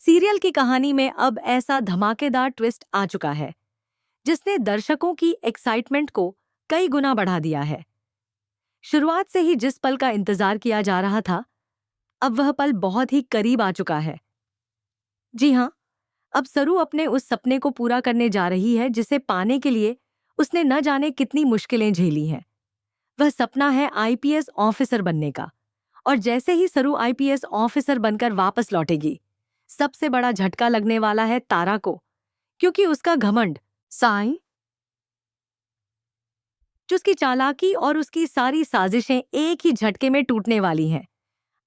Serial की कहानी में अब ऐसा धमाकेदार ट्विस्ट आ चुका है जिसने दर्शकों की एक्साइटमेंट को कई गुना बढ़ा दिया है। शुरुआत से ही जिस पल का इंतजार किया जा रहा था, अब वह पल बहुत ही करीब आ चुका है। जी हाँ, अब सरू अपने उस सपने को पूरा करने जा रही है जिसे पाने के लिए उसने न जाने कितनी मुश्किलें झेली हैं। वह सपना है आईपीएस ऑफिसर बनने का। और जैसे ही सरू आईपीएस ऑफिसर बनकर वापस लौटेगी, सबसे बड़ा झटका लगने वाला है तारा को, क्योंकि उसका घमंड, साईं, जो उसकी चालाकी और उसकी सारी साजिशें एक ही झटके में टूटने वाली हैं।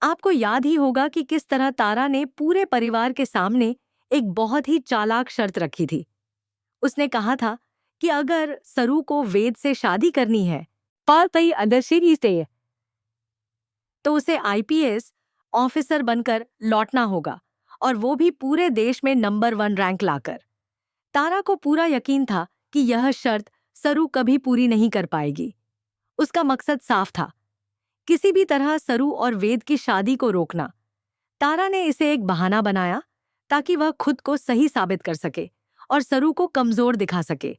आपको याद ही होगा कि किस तरह तारा ने पूरे परिवार के सामने एक बहुत ही चालाक शर्त रखी थी। उसने कहा था कि अगर सरू को वेद से शादी करनी है तो उसे आईपीएस ऑफिसर बनकर लौटना होगा, और वो भी पूरे देश में नंबर 1 रैंक लाकर। तारा को पूरा यकीन था कि यह शर्त सरू कभी पूरी नहीं कर पाएगी। उसका मकसद साफ था, किसी भी तरह सरू और वेद की शादी को रोकना। तारा ने इसे एक बहाना बनाया ताकि वह खुद को सही साबित कर सके और सरू को कमजोर दिखा सके।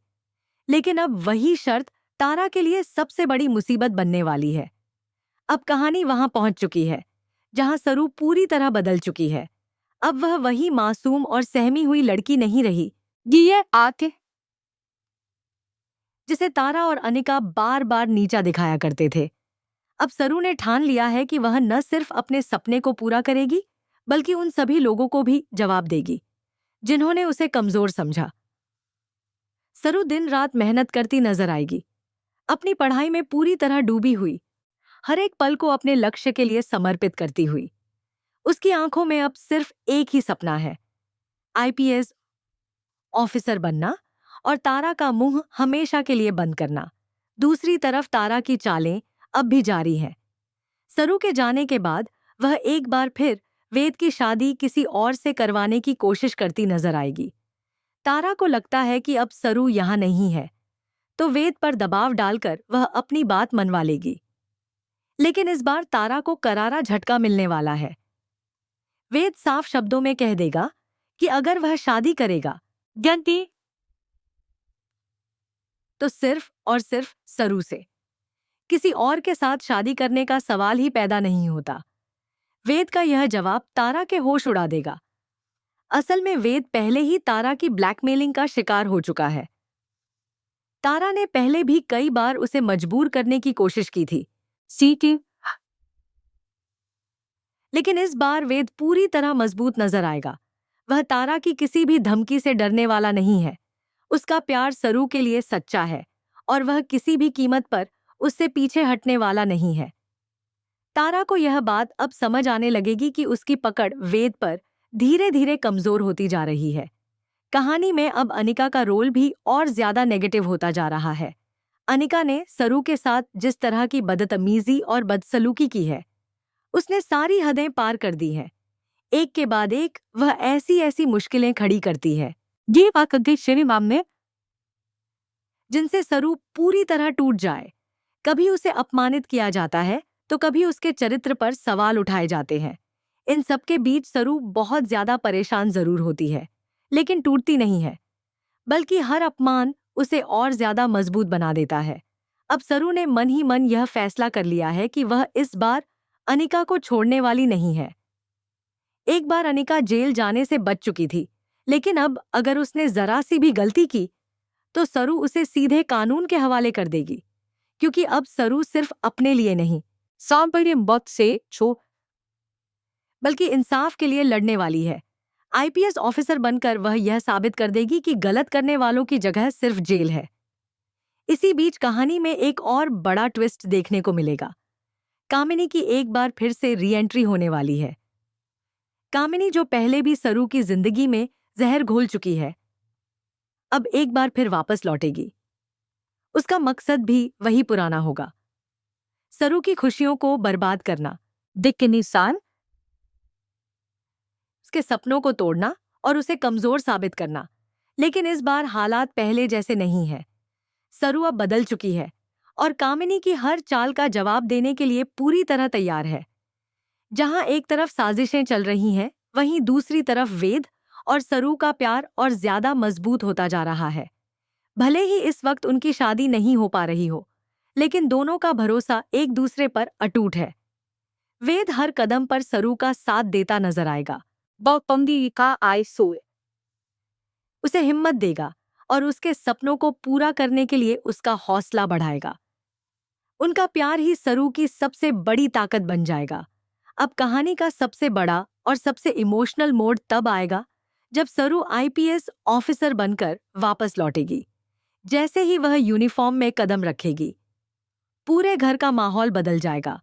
लेकिन अब वही शर्त तारा के लिए सबसे बड़ी मुसीबत बनने वाली है। अब कहानी वहां पहुंच चुकी है जहां सरू पूरी तरह बदल चुकी है। अब वह वही मासूम और सहमी हुई लड़की नहीं रही जिसे तारा और अनिका बार बार नीचा दिखाया करते थे। अब सरू ने ठान लिया है कि वह न सिर्फ अपने सपने को पूरा करेगी, बल्कि उन सभी लोगों को भी जवाब देगी जिन्होंने उसे कमजोर समझा। सरू दिन रात मेहनत करती नजर आएगी, अपनी पढ़ाई में पूरी तरह डूबी हुई, हर एक पल को अपने लक्ष्य के लिए समर्पित करती हुई। उसकी आंखों में अब सिर्फ एक ही सपना है, आईपीएस ऑफिसर बनना और तारा का मुंह हमेशा के लिए बंद करना। दूसरी तरफ तारा की चालें अब भी जारी हैं। सरू के जाने के बाद वह एक बार फिर वेद की शादी किसी और से करवाने की कोशिश करती नजर आएगी। तारा को लगता है कि अब सरू यहाँ नहीं है, तो वेद पर दबाव डालकर वह अपनी बात मनवा लेगी। लेकिन इस बार तारा को करारा झटका मिलने वाला है। वेद साफ शब्दों में कह देगा कि अगर वह शादी करेगा तो सिर्फ और सिर्फ सरू से। किसी और के साथ शादी करने का सवाल ही पैदा नहीं होता। वेद का यह जवाब तारा के होश उड़ा देगा। असल में वेद पहले ही तारा की ब्लैकमेलिंग का शिकार हो चुका है। तारा ने पहले भी कई बार उसे मजबूर करने की कोशिश की थी, लेकिन इस बार वेद पूरी तरह मजबूत नजर आएगा। वह तारा की किसी भी धमकी से डरने वाला नहीं है। उसका प्यार सरू के लिए सच्चा है और वह किसी भी कीमत पर उससे पीछे हटने वाला नहीं है। तारा को यह बात अब समझ आने लगेगी कि उसकी पकड़ वेद पर धीरे धीरे कमजोर होती जा रही है। कहानी में अब अनिका का रोल भी और ज्यादा नेगेटिव होता जा रहा है। अनिका ने सरू के साथ जिस तरह की बदतमीजी और बदसलूकी की है, उसने सारी हदें पार कर दी हैं। एक के बाद एक वह ऐसी ऐसी मुश्किलें खड़ी करती है जिनसे सरू पूरी तरह टूट जाए। कभी उसे अपमानित किया जाता है तो कभी उसके चरित्र पर सवाल उठाए जाते हैं। इन सबके बीच सरू बहुत ज्यादा परेशान जरूर होती है, लेकिन टूटती नहीं है, बल्कि हर अपमान उसे और ज्यादा मजबूत बना देता है। अब सरू ने मन ही मन यह फैसला कर लिया है कि वह इस बार अनिका को छोड़ने वाली नहीं है। एक बार अनिका जेल जाने से बच चुकी थी, लेकिन अब अगर उसने जरा सी भी गलती की तो सरू उसे सीधे कानून के हवाले कर देगी, क्योंकि अब सरू सिर्फ अपने लिए नहीं बल्कि इंसाफ के लिए लड़ने वाली है। आईपीएस ऑफिसर बनकर वह यह साबित कर देगी कि गलत करने वालों की जगह सिर्फ जेल है। इसी बीच कहानी में एक और बड़ा ट्विस्ट देखने को मिलेगा। कामिनी की एक बार फिर से री एंट्री होने वाली है। कामिनी जो पहले भी सरू की जिंदगी में जहर घोल चुकी है, अब एक बार फिर वापस लौटेगी। उसका मकसद भी वही पुराना होगा, सरू की खुशियों को बर्बाद करना, उसके सपनों को तोड़ना और उसे कमजोर साबित करना। लेकिन इस बार हालात पहले जैसे नहीं है। सरू अब बदल चुकी है और कामिनी की हर चाल का जवाब देने के लिए पूरी तरह तैयार है। जहां एक तरफ साजिशें चल रही हैं, वहीं दूसरी तरफ वेद और सरू का प्यार और ज्यादा मजबूत होता जा रहा है। भले ही इस वक्त उनकी शादी नहीं हो पा रही हो, लेकिन दोनों का भरोसा एक दूसरे पर अटूट है। वेद हर कदम पर सरू का साथ देता नजर आएगा। उसे हिम्मत देगा और उसके सपनों को पूरा करने के लिए उसका हौसला बढ़ाएगा। उनका प्यार ही सरू की सबसे बड़ी ताकत बन जाएगा। अब कहानी का सबसे बड़ा और सबसे इमोशनल मोड़ तब आएगा जब सरू आईपीएस ऑफिसर बनकर वापस लौटेगी। जैसे ही वह यूनिफॉर्म में कदम रखेगी, पूरे घर का माहौल बदल जाएगा।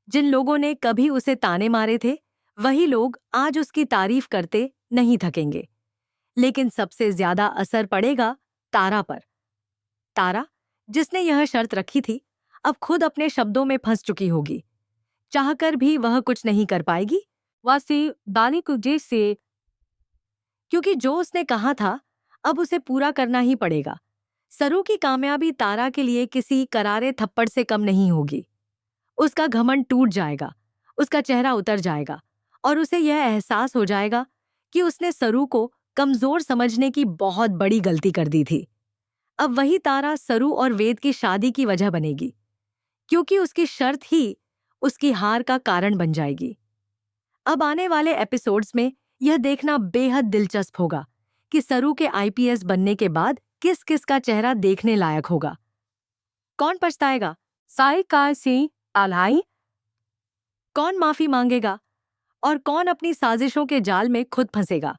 जिन लोगों ने कभी उसे ताने मारे थे, वही लोग आज उसकी तारीफ करते नहीं थकेंगे। लेकिन सबसे ज्यादा असर पड़ेगा तारा पर। तारा, जिसने यह शर्त रखी थी, अब खुद अपने शब्दों में फंस चुकी होगी। चाहकर भी वह कुछ नहीं कर पाएगी, वासी दानी को जैसे क्योंकि जो उसने कहा था अब उसे पूरा करना ही पड़ेगा। सरू की कामयाबी तारा के लिए किसी करारे थप्पड़ से कम नहीं होगी। उसका घमंड टूट जाएगा, उसका चेहरा उतर जाएगा और उसे यह एहसास हो जाएगा कि उसने सरू को कमजोर समझने की बहुत बड़ी गलती कर दी थी। अब वही तारा सरू और वेद की शादी की वजह बनेगी, क्योंकि उसकी शर्त ही उसकी हार का कारण बन जाएगी। अब आने वाले एपिसोड्स में यह देखना बेहद दिलचस्प होगा कि सरू के आईपीएस बनने के बाद किस किस का चेहरा देखने लायक होगा। कौन पछताएगा, साई का से आलाई कौन माफी मांगेगा और कौन अपनी साजिशों के जाल में खुद फंसेगा।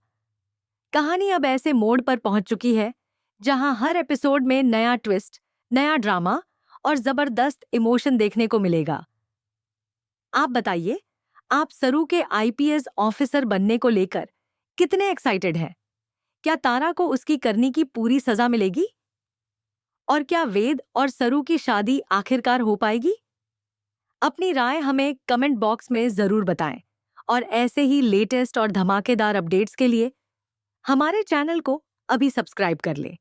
कहानी अब ऐसे मोड़ पर पहुंच चुकी है जहां हर एपिसोड में नया ट्विस्ट, नया ड्रामा और जबरदस्त इमोशन देखने को मिलेगा। आप बताइए, आप सरू के आईपीएस ऑफिसर बनने को लेकर कितने एक्साइटेड हैं? क्या तारा को उसकी करनी की पूरी सजा मिलेगी? और क्या वेद और सरू की शादी आखिरकार हो पाएगी? अपनी राय हमें कमेंट बॉक्स में जरूर बताएं और ऐसे ही लेटेस्ट और धमाकेदार अपडेट्स के लिए हमारे चैनल को अभी सब्सक्राइब कर लें।